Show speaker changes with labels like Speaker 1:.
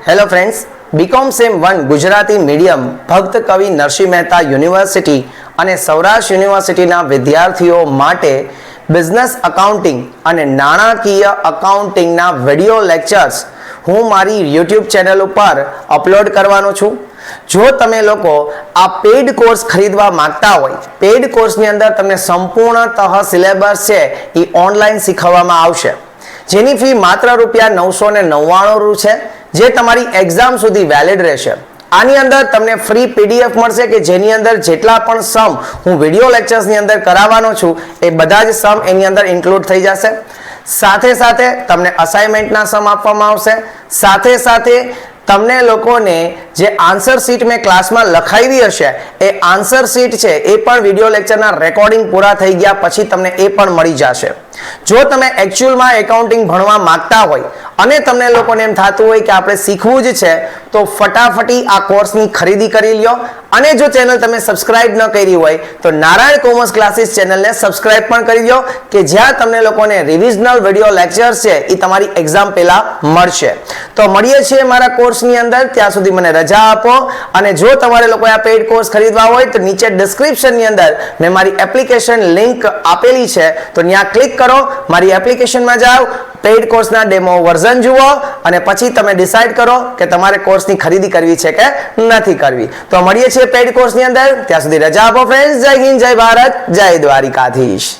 Speaker 1: Hello friends, BCom sem 1 Gujarati medium ભક્ત કવિ Narsinh Mehta university અને સૌરાષ્ટ્ર યુનિવર્સિટીના વિદ્યાર્થીઓ માટે બિઝનેસ અકાઉન્ટિંગ અને નાણાકીય અકાઉન્ટિંગના વિડિયો લેક્ચર્સ હું મારી યુટ્યુબ ચેનલ ઉપર અપલોડ કરવાનો છું. જો તમે લોકો આ પેઇડ કોર્સ ખરીદવા માંગતા હોય, પેઇડ કોર્સની અંદર તમને સંપૂર્ણતઃ સિલેબસ છે એ ઓનલાઈન શીખવવામાં આવશે, જેની ફી માત્ર ₹999 છે, જે તમારી એક્ઝામ સુધી વેલિડ રહેશે. આની અંદર તમને ફ્રી પીડીએફ મળશે કે જેની અંદર જેટલા પણ સમ હું વિડિયો લેક્ચર્સની અંદર કરાવવાનો છું એ બધા જ સમ એની અંદર ઇન્ક્લુડ થઈ જશે. સાથે સાથે તમને અસાઇનમેન્ટના સમ આપવામાં આવશે. સાથે સાથે તમને લોકોને જે આન્સર શીટ મેં ક્લાસમાં લખાવી હશે એ આન્સર શીટ છે એ પણ વિડિયો લેક્ચરના રેકોર્ડિંગ પૂરા થઈ ગયા પછી તમને એ પણ મળી જશે. જો તમે એકચ્યુઅલમાં એકાઉન્ટિંગ ભણવા માંગતા હોય અને તમને લોકોને એમ થતું હોય કે આપણે શીખવું જ છે, તો ફટાફટી આ કોર્સની ખરીદી કરી લ્યો. અને જો ચેનલ તમે સબસ્ક્રાઇબ ન કરી હોય તો નારાયણ કોમર્સ ક્લાસીસ ચેનલને સબસ્ક્રાઇબ પણ કરી લો કે જ્યાં તમને લોકોને રિવિઝનલ વિડિયો લેક્ચર્સ છે એ તમારી એક્ઝામ પહેલા મળશે. તો મળીએ છીએ મારા કોર્સની અંદર. ત્યાં સુધી મને રજા આપો. અને જો તમારે લોકો આ પેઇડ કોર્સ ખરીદવા હોય તો નીચે ડિસ્ક્રિપ્શનની અંદર મેં મારી એપ્લિકેશન લિંક આપેલી છે, તો ત્યાં ક્લિક કરો, મારી એપ્લિકેશનમાં જાઓ, પેઇડ કોર્સના ડેમો વર્ઝન જુઓ અને પછી તમે ડિસાઈડ કરો કે તમારે કોર્સની ખરીદી કરવી છે કે નથી કરવી. તો મળીએ છીએ પેઇડ કોર્સની અંદર. ત્યાં સુધી રજા આપો ફ્રેન્ડ્સ. જય હિન્દ, જય ભારત, જય દ્વારિકાધીશ.